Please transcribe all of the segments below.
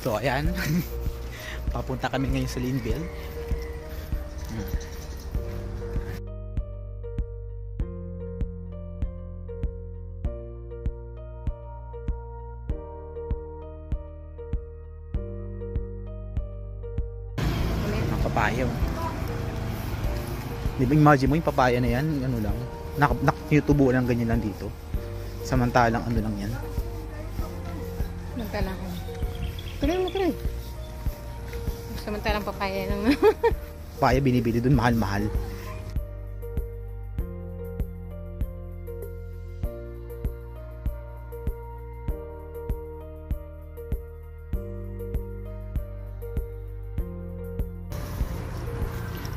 So ayan. Papunta kami ngayon sa Linville. Ang papaya. Di ba imagine mo yung papaya na yan, ano lang, nakatubo lang ganyan lang dito. Samantalang ano lang yan. Samantalang tuloy mo. Samantalang papaya ng Papaya binibili dun, mahal-mahal.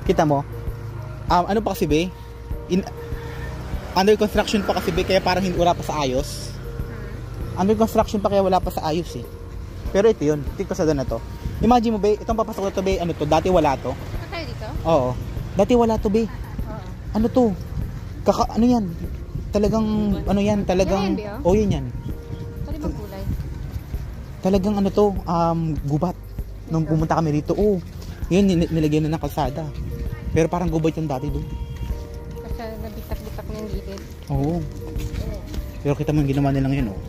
Kita mo? Ano pa kasi be? Under construction pa kasi be, kaya parang wala pa sa ayos. Under construction pa kaya wala pa sa ayos eh. Pero ito yun, tingko sa doon na to. Imagine mo be, itong papasok na to be, ano to, dati wala to. tayo dito? Oo. Dati wala to be. Oo. Ano to? Ano yan? Talagang, ano yan, talagang, Yan, oh yan yan. Pwede bang gulay? Talagang ano to, gubat. Nung pumunta kami rito, oh. Yun, nilagyan na ng kalsada. Pero parang gubat yung dati doon. Kasi nabitak-bitak na yung gilid. Oo. Pero kita mo yung ginawa nilang yun, oh.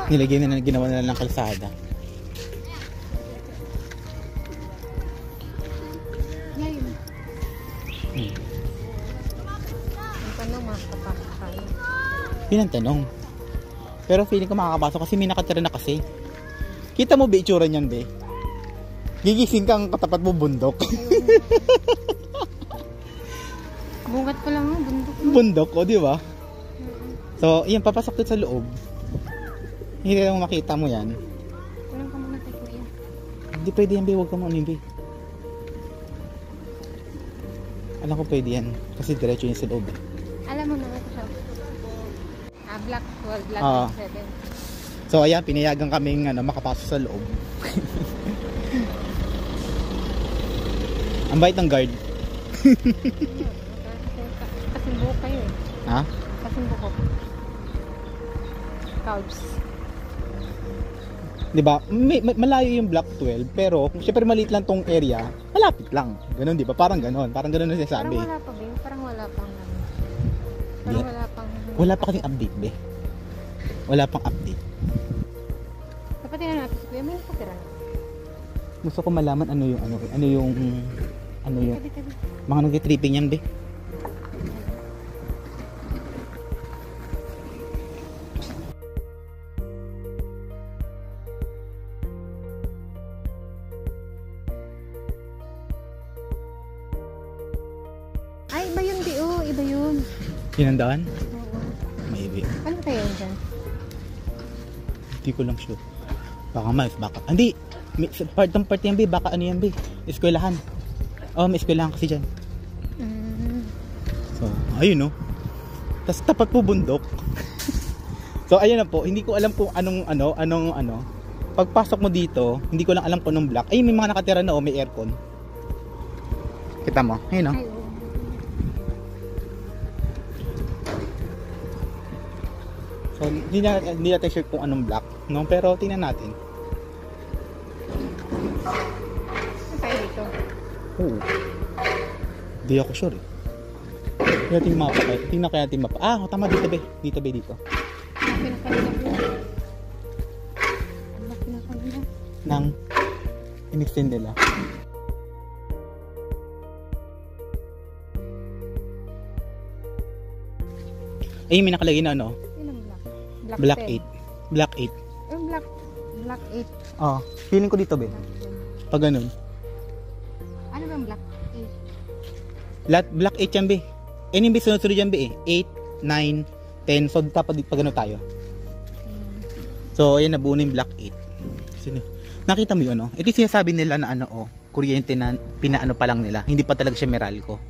Nilagyan na ginawa nila ng kalsada. Ngayon. Ang tanong, makakapasok tayo. Yun ang tanong. Pero feeling ko makakapasok kasi may nakatira na kasi. Kita mo ba itsura niyan, be? Gigising kang katapat mo bundok. Bungat pa lang, bundok mo. Bundok, o di ba? So, yan, papasok dito sa loob. Hindi lang makita mo yan. Walang ka muna tayo kuya. Hindi pwede yan, be. Huwag ka muna, be. Alam ko pwede yan. Kasi diretso yun sa loob. Alam mo naman ito siya. Black 12, Black 7. So, ayan, pinayagan kaming makapasok sa loob. Ang bait ng guard. Kasimbo kayo eh. Ha? Kasimbo ko. Couch. Diba? Malayo yung Block 12, pero syempre maliit lang tong area, malapit lang. Ganun, diba? Parang ganun ang sinasabi. Parang wala pa ba? Parang wala pang Parang wala pang Wala pa kasing update, be. Wala pang update. Dapat tingnan natin si Kuya, may nakatira na. Gusto ko malaman ano yung Tabi. mga nag-tripping yan, be. Ay, iba yun, Di. Oh, iba yun. Hinandaan? Oo. Maybe. Ano kaya yun dyan? Hindi ko lang sure. Baka baka. Hindi. Part yan, be. Baka ano yan, be. Eskwelahan. Oh, may eskwelahan kasi dyan. So, ayun, no. Tapos tapat po bundok. So, ayun na po. Hindi ko alam kung anong. Pagpasok mo dito, hindi ko lang alam kung anong block. Ay, may mga nakatira na, oh. May aircon. Kita mo? Ayun, no. Ay, oo. So, hindi natin sure kung anong block, no? Pero tingnan natin. Ano tayo dito? Oo. Hindi ako sure eh. Tingnan natin yung mapa kayo. Tingnan kaya natin yung mapa. Ah, tama dito be. Dito be dito. Laki na kanina po. Laki na kanina. Nang in-extend nila. Ay, may nakalagay na ano? Yun ang black. Black 10. 8. Black 8. Yung black 8. Oh, feeling ko dito be. Pag ganun. Ano bang black 8? Black 8 yan be. Yung sunod-sunod yan be eh. 8, 9, 10. So dapat pag ano tayo. So ayan, nabuo na yung black 8. Sino? Nakita mo yun, no? Ito yung sinasabi nila na ano, oh, kuryente na pinaano pa lang nila. Hindi pa talaga siya Meralco.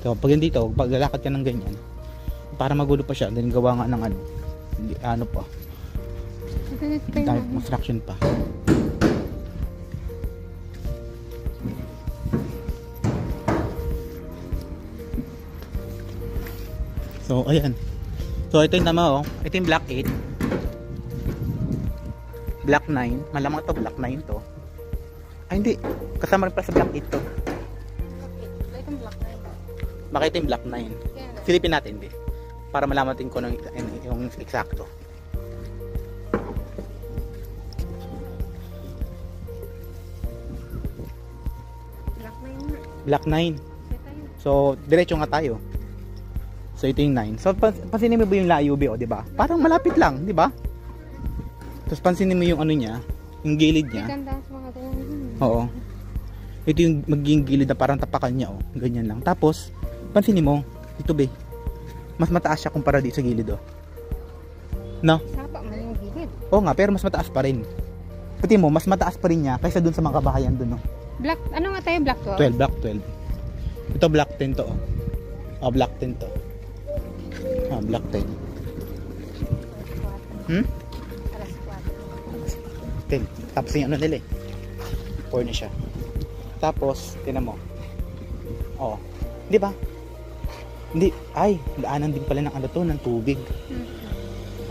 So, pag dito, pag lalakad ka ng ganyan, para magulo pa siya, then gawa nga ng ano, ano pa, dahil construction pa. So, ayan. So, ito yung tama, oh. Ito yung black 8. Black 9. Malamang ito, black 9 to. Ay, hindi. Kasama rin pala sa black 8 to. Ito yung black 9. Baka ito yung black 9. Silipin natin, di. Para malaman natin kung yung eksakto. Black 9 na. Black 9. So, diretso nga tayo. So, ito yung 9. So, pansinin mo ba yung layo, o, di ba? Parang malapit lang, di ba? Tapos, pansinin mo yung ano niya, yung gilid niya. Ganda sa mga ganyan. Oo. Ito yung magiging gilid na parang tapakan niya, oh. Ganyan lang. Tapos, pansinin mo, ito be, mas mataas siya kumpara dito sa gilid, oh. No? Sapa man yung gilid. Oo nga, pero mas mataas pa rin. Pati mo, mas mataas pa rin niya kaysa dun sa mga kabahayan dun, oh. Black, ano nga tayo? Black 12, 12? black 12. Ito black 10 to, oh. Oh, black 10 to. Ah, black 10. Alas 10. Tapos yung ano nila eh. 4 na siya. Tapos, tinan mo. Oh. Di ba? Hindi. Ay, daanan din pala ng ano to, ng tubig.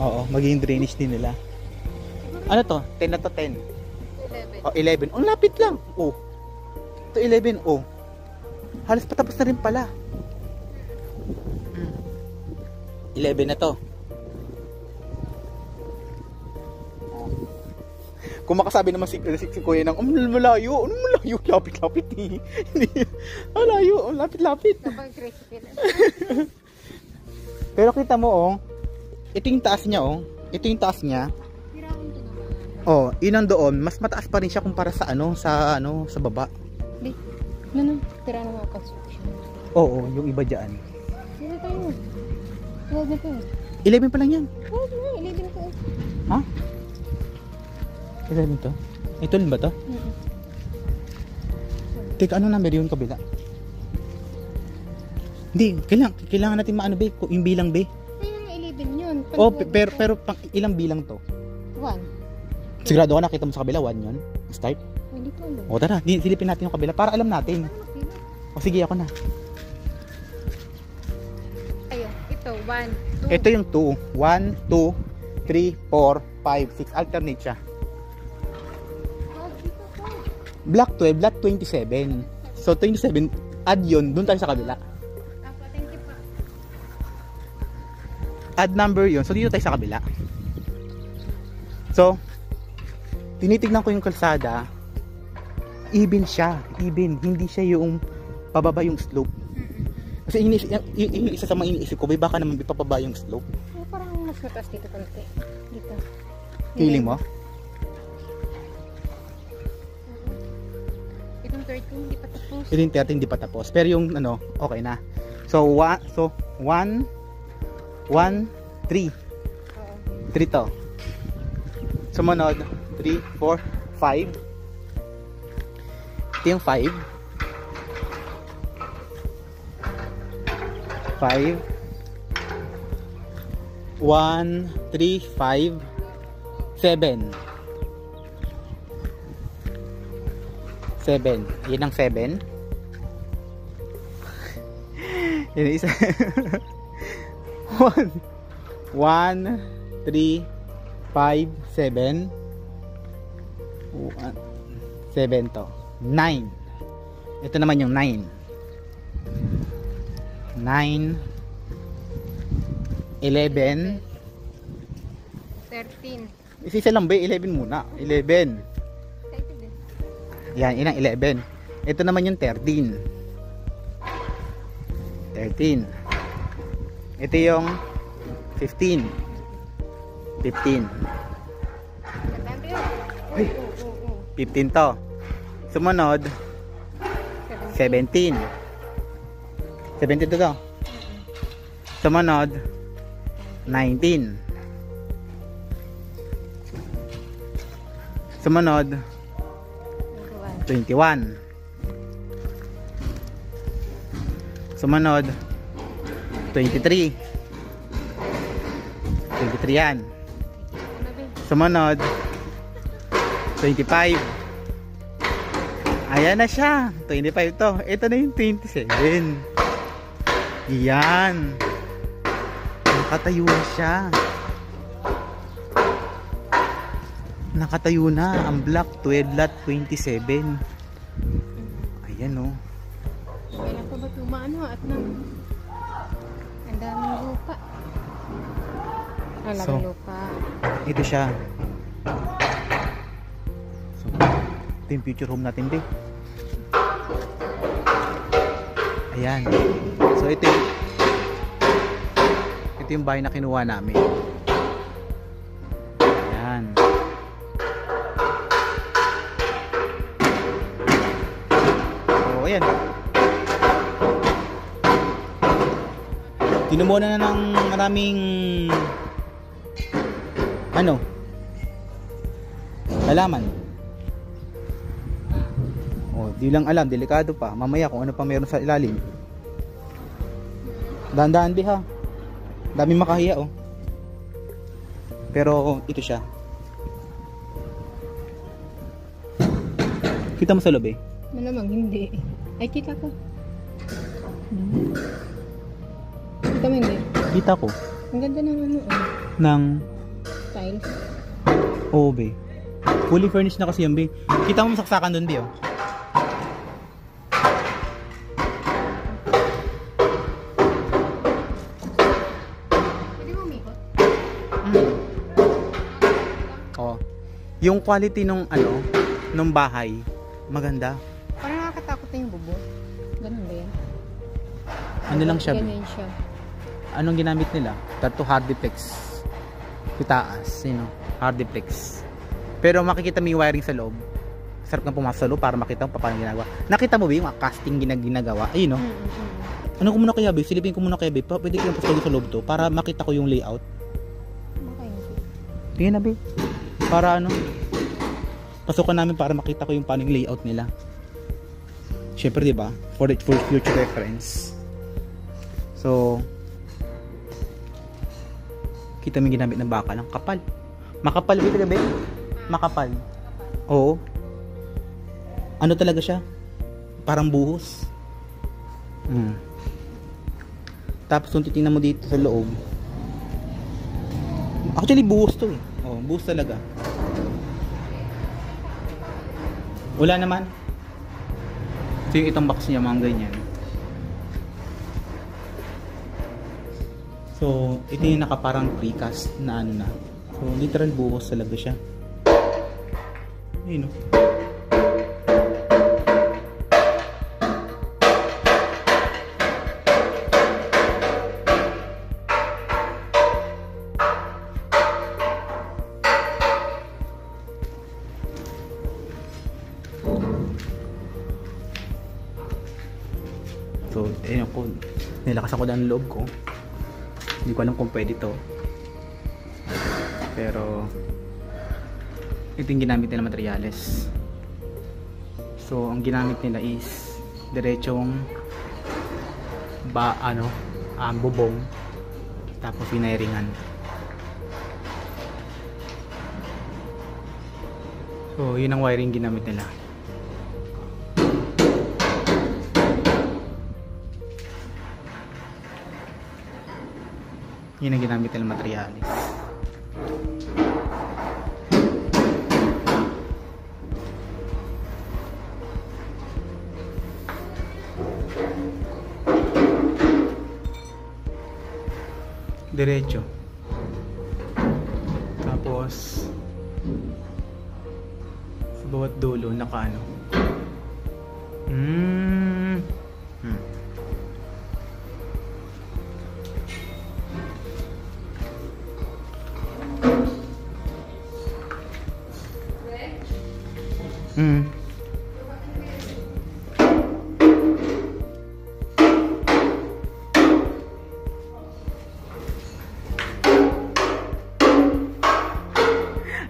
Oo, magiging drainage din nila. Ano to? 10 na to 10. 11. Oh, 11. Ang lapit lang. Oh. Ito 11. Oh. Halos patapos na rin pala. 11 na to. Kung makasabi naman si Kuya ng malayo, ano malayo, lapit-lapit eh. Malayo, lapit-lapit. Kapag crispy na. Pero kita mo oh, ito yung taas niya oh. Ito yung taas niya. Tirahan ko naman. Oh, yun ang doon, mas mataas pa rin siya kumpara sa sa baba. Di, ano, tirahan ng mga construction. Oo, yung iba diyan. Sino tayo? Huwag na to. 11 pa lang yan. Huwag na, 11 ko. Ha? 11 to? Ito ba to? Teka, ano number yung kabila? Hindi, kailangan natin maano be, yung bilang be. Kaya nga 11 yun. Oh, pero pang ilang bilang to? 1. Sigurado ka nakita mo sa kabila 1 yun? Start? Hindi ko alam. O tara, silipin natin yung kabila para alam natin. O sige, ako na. Ayun, ito, 1, 2. Ito yung 2. 1, 2, 3, 4, 5, 6. Alternate siya. Black 12, black 27. So 27, add yun, dun tayo sa kabila. Thank you pa. Add number yun, so dito tayo sa kabila. So, tinitignan ko yung kalsada, even siya, even, hindi siya yung pababa yung slope. Kasi yung isa sa mga iniisip ko, baka naman ipapaba yung slope. Oh, parang mas mataas dito konti. Dito. Feeling mo? Itong 13, hindi pa tapos. Ito yung 13, hindi pa tapos. Pero yung ano, okay na. So, 1, 3. Oo. 3 to. Sumunod, 3, 4, 5. Ito yung 5. 5. 1, 3, 5, 7. 7. Yan ang 7. Yan ang isa. 1, 3, 5, 7. 7 to. 9. Ito naman yung 9. 9. 11. 13. Isa lang ba? 11 muna. 11. Ito din. Yan, yun ang 11. Ito naman yung 13. 13. Ito yung 15. 15. Ay, 15 to. Sumunod, 17. 17 to to. Sumunod, 19. Sumunod, 21. Sumunod, 23. 23 yan. Sumunod, 25. Ayan na siya. 25 to. Ito na yung 27. Yan. Nakatayo na siya. Nakatayo na ang block 12 lot 27. Ayan o. Kailan pa ba tumaano at nang ang daming lupa. Alam So, lupa. Ito siya. So, ito yung future home natin, be. Ayan. So, ito yung bahay na kinuha namin. Ayan. So, ayan. Tinumunan na ng maraming halaman. Di lang alam, delikado pa. Mamaya kung ano pa meron sa ilalim. Dahan-dahan, ha. Dami makahiya, oh. Pero ito siya. Kita mo sa loob, eh? Malamang hindi. Ay, kita ko. Kita mo hindi? Kita ko. Ang ganda ng ano, Ng tiles. Oo, be. Fully furnished na kasi yan, be. Kita mo saksakan dun, be, oh. Yung quality nung nung bahay, maganda. Parang nakakatakot na yung bubong. Ganun ba yan? Ano lang siya? Ganun siya. Anong ginamit nila? Tato hardiplex. Itaas, hardiplex. Pero makikita mo yung wiring sa loob. Sarap kang pumasok sa loob para makita mo paano ginagawa. Nakita mo ba yung casting ginagawa? Ayun, no? Ano ko muna kaya, babe? Silipin ko muna kaya, babe. Pwede ko lang pasok sa loob to para makita ko yung layout. Okay. Tingnan na, babe. Para pasukan namin para makita ko yung paano yung layout nila. Syempre, di ba? For future reference. So, kita mo yung ginamit ng bakal. Ang kapal. Makapal ba talaga, babe? Makapal. Oo. Ano talaga siya? Parang buhos. Tapos, kung titingnan mo dito sa loob, actually, buhos to, eh. Buhos talaga. Wala naman. Ito yung itong box niya, mga ganyan. So, ito yung nakaparang precast na na. So, literal buhos talaga siya. Ayun, no? So, ayun ko. Nilakas ako ng loob ko. Hindi ko alam kung pwede to. Pero, ito yung ginamit nila materyales. So, ang ginamit nila is diretsong bubong. Tapos, winairingan. So, yun ang wiring ginamit nila. Yun ang ginamit nilang materialis. Diretso. Tapos sa bawat dulo naka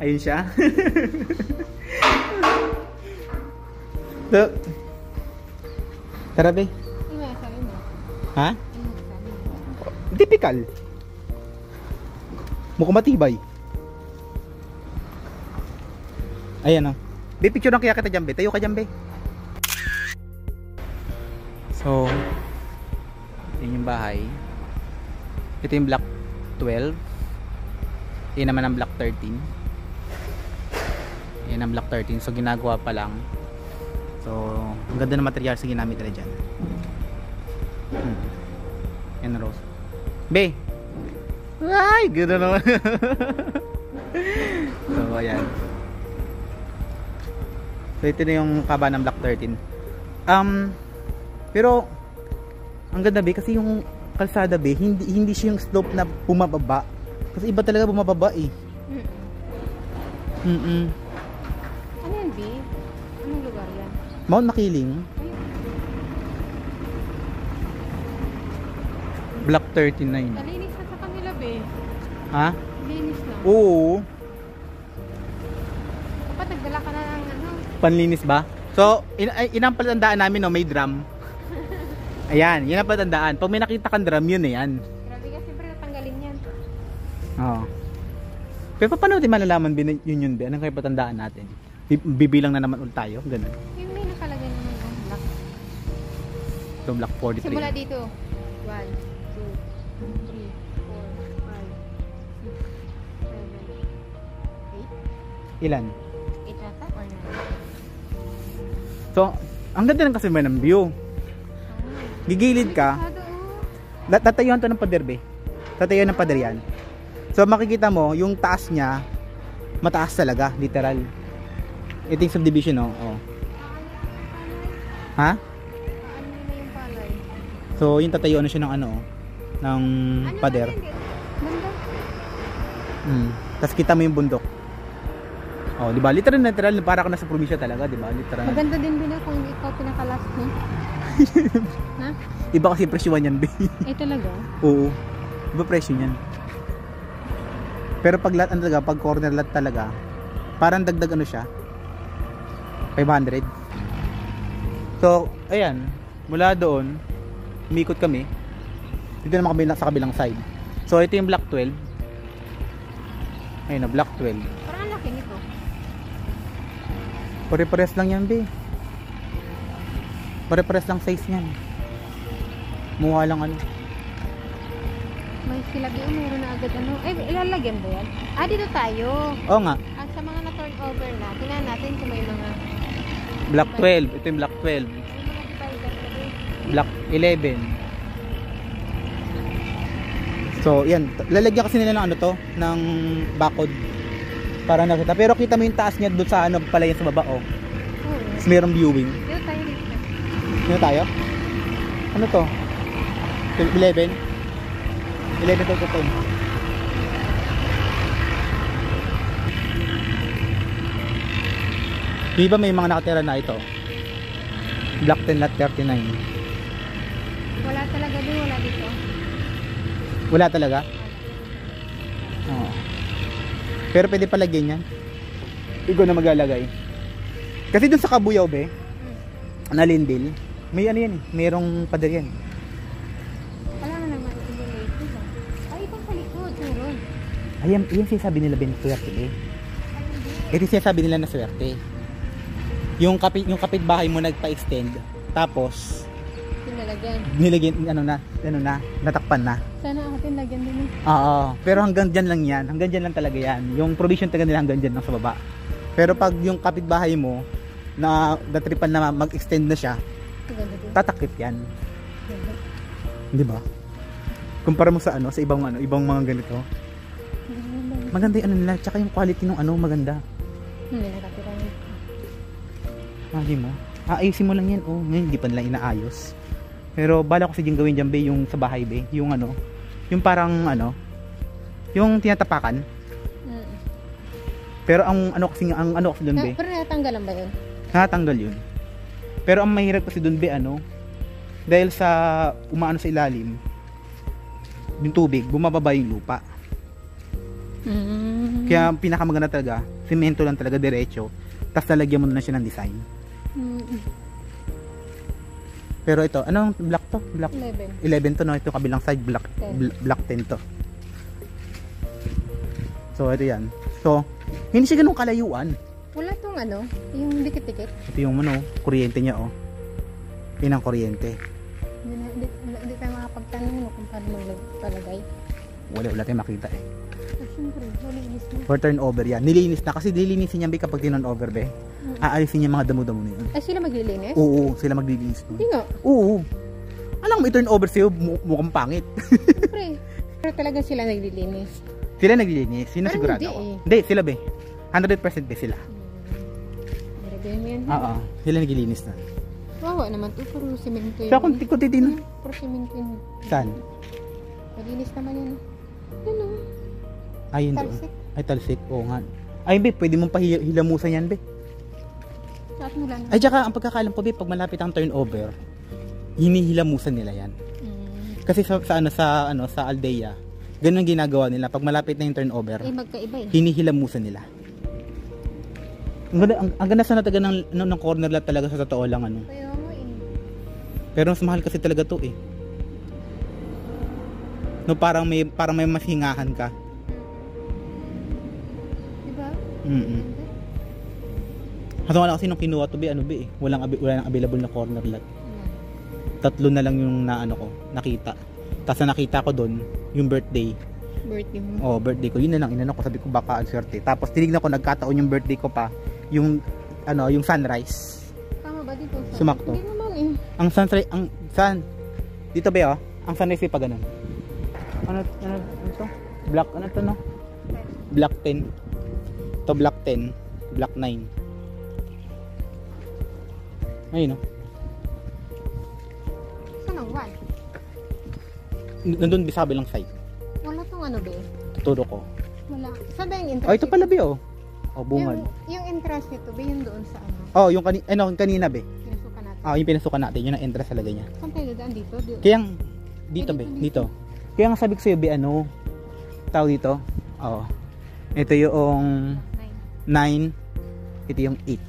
ayun siya. Tara, be. Ano sabi mo? Ha? Typical. Mukhang matibay. Ayan o. Be, picture lang kaya kita dyan, be. Tayo ka dyan, be. So, yun yung bahay. Ito yung block 12. Yun naman ang block 13. Yun ang block 13. So, ginagawa pa lang. So, ang ganda ng materials na ginamit nila dyan. Yan, Rose. Be! Ay! Ganda naman. So, ayan. So, ito na yung kaba ng block 13. Pero, ang ganda, be, kasi yung kalsada, be, hindi siya yung slope na bumababa. Kasi iba talaga bumababa, eh. Ano yan, B? Anong lugar yan? Mount Makiling. Block 39. Nalinis na sa kanila, B. Ha? Linis na. Oo. Dapat nagdala ka na ng ano. Panlinis ba? So, inang palatandaan namin, no, may drum. Ayan, yun ang palatandaan. Pag may nakita kang drum, yun na yan. Grabe ka, siyempre natanggalin yan. Oo. Pero paano natin malalaman yun, be? Anong kayo patandaan natin? Bibilang na naman ulit tayo? Ganun. Yung may nakalagay naman yung block. So, block 43. Simula dito. 1, 2, 3, 4, 5, 6, 7, 8. Ilan? 8 ata or 9? So, ang ganda lang kasi may ng view. Gigilid ka. Tatayuan to ng pader, be. Tatayuan ng pader yan. So, makikita mo, yung taas niya, mataas talaga, literal. Ito yung subdivision, no? Oh. Ha? Ano na yung palay? So, yung tatayuan na siya ng ano, ng pader. Banda? Tapos kita mo yung bundok. Oh, di ba? Literal, para ka nasa probinsya talaga, di ba? Literal. Maganda din bila kung ikaw pinaka-last mo. Ha? Iba kasi presyuhan yan, be. Eh talaga? Oo. Iba presyo niyan. Pero pag lot talaga, pag corner lot talaga, parang dagdag ano siya? 500. So, ayan, mula doon, umikot kami. Dito naman kami sa kabilang side. So, ito yung block 12. Ayun na, block 12. Parang ang laki nito. Pare-pares lang yan, be. Pare-pares lang size niyan. Mukha lang ano. May silagi meron na agad ano. Eh, ilalagyan ba yan? Ah, dito tayo. Oo nga. At sa mga na-turn over na, tingnan natin kung may mga Block 12. Ito yung block 12. may mga divider na rin. Block 11. So, yan. Lalagyan kasi nila ng ano to, ng bakod. Para nakita. Pero kita mo yung taas niya doon sa ano, pala yan sa baba, oh. Oo. Tapos mayroong viewing. Dito tayo dito. Dito tayo? Ano to? 11? 11 to 10. Di ba may mga nakatira na ito? Block 10 lot 39. Wala talaga din, wala dito. Wala talaga? Oo. Pero pwede palagyan yan. Ikaw na maglalagay. Kasi dun sa Kabuyaw, be, na Lindil, may ano yan eh. Mayroong pader yan. Wala na naman i-delete, diba? Ay, ito sa likod, meron. Ayan, yung sinasabi nila, Ben, swerte, be. Ito sinasabi nila na swerte. Yung kapitbahay mo nagpa-extend, tapos Pinalagyan. nilagyan, natakpan na. Sana atin lagyan din. Oo, pero hanggang dyan lang yan. Hanggang dyan lang talaga yan. Yung provision talaga nila hanggang dyan lang sa baba. Pero pag yung kapitbahay mo, na natripan na mag-extend na siya, Maganda din. tatakip yan. Di ba? Kumpara mo sa ano, sa ibang mga ganito. Maganda yung ano nila, tsaka yung quality ng ano, maganda. Hindi nakatira nito. Mali mo. Ayusin mo lang yan. Oh, ngayon hindi pa nila inaayos. Pero bala ko din gawin dyan, be, yung sa bahay, be, yung ano, yung parang ano, yung tinatapakan. Pero ang ano kasi doon, be. Pero natanggalan ba yun? Natanggal yun. Pero ang mahirap kasi doon, be, ano, dahil sa umaano sa ilalim, yung tubig, bumababa yung lupa. Kaya pinakamaganda talaga, semento lang talaga diretso, tapos lalagyan mo na siya ng design. Pero ito, anong block to? Block 11. 11 to, no? Ito yung kabilang side, block 10 to. So, ito yan. So, hindi siya ganun kalayuan. Wala tong ano, yung dikit-dikit. Ito yung ano, kuryente niya, oh. Yun ang kuryente. Hindi tayo makapagtanong no, kung paano magpalagay. Wala tayong makita eh. Siyempre, malinis na. For turnover yan. Nilinis na kasi nilinisin niya, be, kapag tinon-over, be. Aalisin niya mga damo-damo na yun. Ay, sila maglilinis? Oo, sila maglilinis. Hindi nga. Oo. Alam mo, i-turnover sa'yo, mukhang pangit. Siyempre. Pero talaga sila naglilinis. Sila naglilinis, sino Parang sigurado hindi ako? eh. Hindi, sila, be. 100% be sila. Nilagay mo yan. Oo, sila naglilinis na. Wawa naman to, puro simento yun. Kaya kung titignan. Puro simento yun. Saan? Malinis naman yun. Yun o. Ay, hindi. Talsik. Ay, talsik. Oo nga. Ay, be, pwede mong pahilamusan yan, be. Saat mo lang. Ay, tsaka, ang pagkakalam ko, be, pag malapit ang turnover, hinihilamusan nila yan. Kasi sa Aldea, ganun ang ginagawa nila. Pag malapit na yung turnover, Eh, magkaiba eh. hinihilamusan nila. Ang ganda sana taga ng corner lot talaga sa totoo lang, ano. Kaya nga eh. Pero mas mahal kasi talaga to eh. No, parang may masingahan ka. Diba? Hato nga kasi nung kinuha to, be, ano, be, walang available na corner lot. 3 na lang yung nakita. Tapos na nakita ko doon yung birthday. Birthday mo. Oh, birthday ko. Yun na lang inano ko, sabi ko baka ang swerte. Tapos tinignan ko, nagkataon yung birthday ko pa, yung sunrise. Tama ba dito? Sumakto. Hindi naman eh. Ang sunrise, dito ba, oh? Ang sunrise pa ganun. Ano to? Black, ano to, no? Black 10. To black 10, black 9. Ayun, no? Saan ang one? Nandun bisabi lang side. Wala tong ano be? Tuturo ko. Wala. Saan ba yung entrance? Oh, ito pala, be, oh. Oh, bungad. Yung entrance nito be, yung doon sa ano? Oh, yung kanina, be. Pinasukan natin. Ah, yung pinasukan natin, yun ang entrance talaga niya. Saan tayo dadaan dito? Kaya dito, be, dito. Kaya nga sabi ko sa'yo, be, ano, tao dito. Oo. Ito yung 9. Ito yung 8.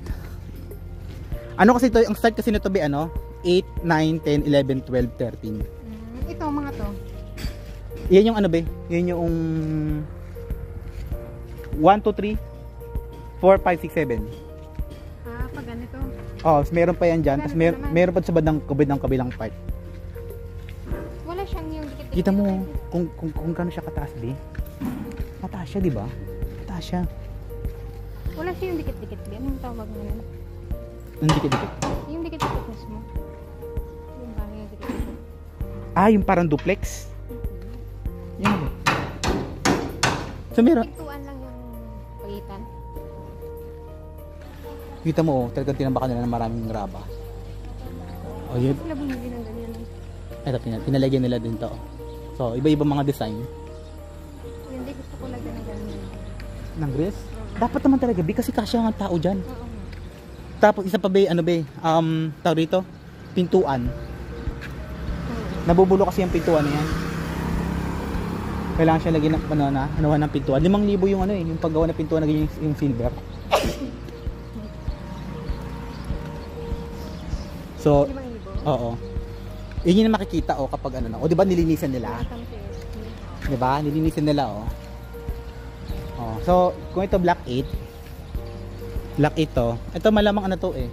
Ano kasi ito, ang start kasi nito, be, ano, 8, 9, 10, 11, 12, 13. Ito, mga to. Yan yung ano, be, yan yung 1, 2, 3, 4, 5, 6, 7. Ah, pag ganito. Oh, meron pa yan dyan. Tapos meron pa sa bandang kabilang part. Wala siyang yung dikit-dikit. Kita mo kung gaano siya kataas, be. Mataas siya, di ba? Mataas siya. Wala siyang dikit-dikit. Anong tawag mo yun? Ang dikit-dikit. Yung dikit-dikit mismo. Yung bahay yung dikit-dikit. Ah, yung parang duplex. Yan, be. So, meron. Pintuan lang yung pagitan. Kita mo, oh, talagang tinambakan nila ng maraming graba. Oh, yun. Sila bumili ng ganyan. Ito, pinalagyan nila din to. So, iba-iba mga design. Hindi, gusto ko lagyan ng ganyan. Ng grills? Dapat naman talaga, be, kasi kasya ang tao dyan. Oo nga. Tapos, isa pa, be, ano, be, tao rito, pintuan. Nabubulo kasi yung pintuan na yan. Kailangan siya lagyan ng, anuhan ng pintuan. 5,000 yung ano eh, yung paggawa ng pintuan na ganyan yung silver. So, 5,000? oo. Yun yung makikita, oh, kapag ano na. O, di ba nilinisan nila? Di ba? Nilinisan nila, oh. Oh, so, kung ito black 8, black 8 to, ito malamang ano to eh.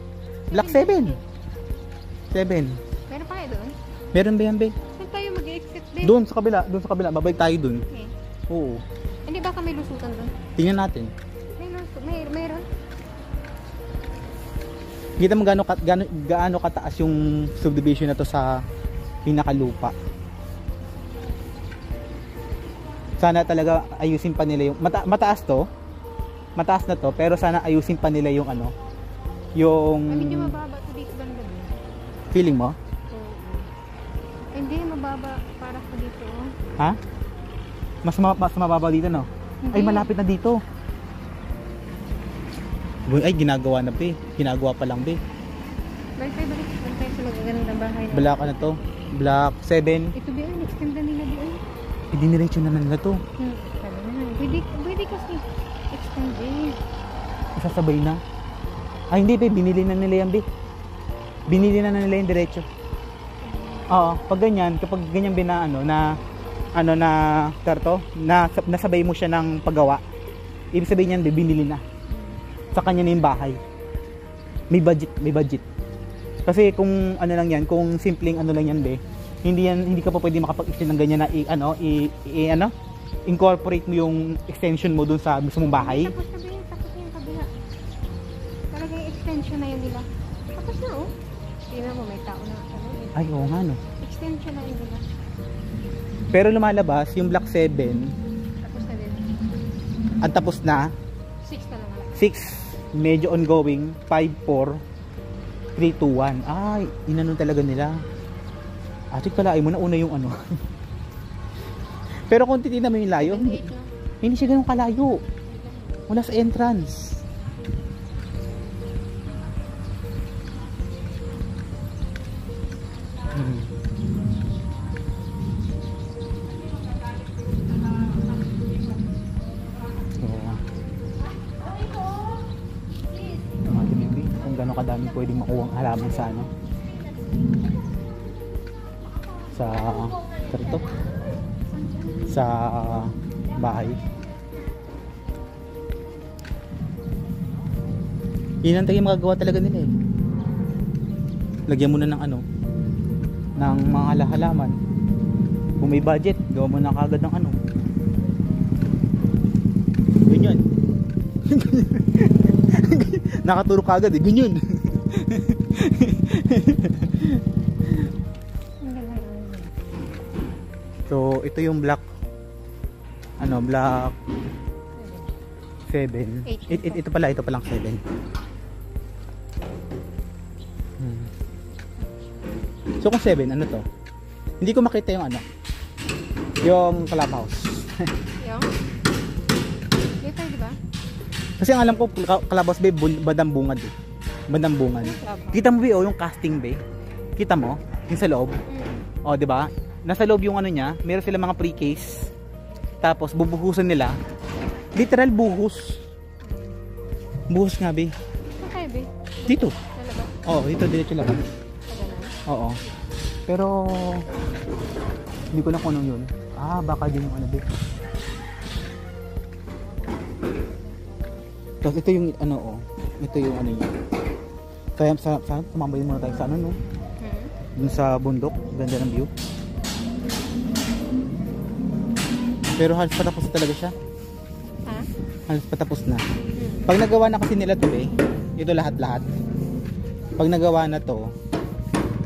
Black 7. 7. Meron pa kayo doon? Meron ba yan, be? Saan tayo mag-exit din? Doon sa kabila, babalik tayo doon. Okay. Oo. Hindi baka may lusutan doon? Tingnan natin. Mayroon? Kita mo gaano kataas yung subdivision na to sa pinakalupa. Sana talaga ayusin pa nila yung mataas to. Mataas na to, pero sana ayusin pa nila yung ano, yung Medyo mababa to dito banda doon. feeling mo? Oo. Hindi, mababa para sa dito. Oh. Ha? Mas mababa dito, no? Hindi. Ay, malapit na dito. Ay, ginagawa na, be. Ginagawa pa lang, be. Balik tayo sa magagandang bahay na. Black ano to? Black 7. Ito ba yun? Extend na nila doon. Idiniretso na nila to. Sabi na. Pwede kasi extend eh. Isasabay na. Ay, hindi, be. Binili na nila yan, be. Binili na nila yung diretso. Oo, pag ganyan, kapag ganyan na karto, nasabay mo siya ng paggawa. Ibig sabihin niyan, binili na. Sa kanya na yung bahay. May budget. Kasi kung ano lang yan, kung simpleng ano lang yan, hindi ka pa pwede makapag-extend ng ganyan na incorporate mo yung extension mo dun sa gusto mong bahay. Tapos na yung kabila. Talagang extension na yun nila. Tapos na oh. Tingnan mo, may tao na. Ay, oo nga no. Extension na yun nila. Pero lumalabas, yung Block 7, Tapos na din. ang tapos na, 6 na lang wala. 6, medyo ongoing, 5, 4, 3, 2, 1. Ay, inanon talaga nila. Ate, kalaay mo na una yung ano. Pero kung titignan mo yung layo, hindi siya ganun kalayo. Wala sa entrance. Kung gano'ng kadami pwedeng makuha ang halaman sa ano, sa bahay. Yun ang tayo magagawa talaga nila eh. Lagyan mo na ng ng mga halaman. Kung may budget, gawa mo na kagad ng ganyan. Nakaturo kagad eh, ganyan. So ito yung block block 7. Ito palang 7. So kung 7, ano to? Hindi ko makita yung yung clubhouse. Yung? Dito, di ba? Kasi ang alam ko, clubhouse bandang bungad eh. Bandang bungad. Kita mo yung casting Kita mo? Yung sa loob? O, di ba? Nasa loob yung niya, meron sila mga pre-case. Tapos bubuhusan nila. Literal buhos. Buhos nga Okay, dito. Talaga? Oo, dito diretso labas. Oo. Pero hindi ko na kung yun. Baka din yung Tapos ito yung ito yung niya. Kaya sa tumambay muna tayo sa dun sa bundok, ganda ng view. Pero halos patapos na talaga siya. Ha? Halos patapos na. Pag nagawa na kasi nila ito lahat-lahat. Pag nagawa na to,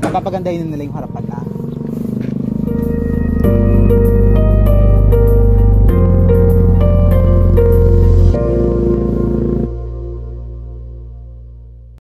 mapapagandahin nila yung harapan na.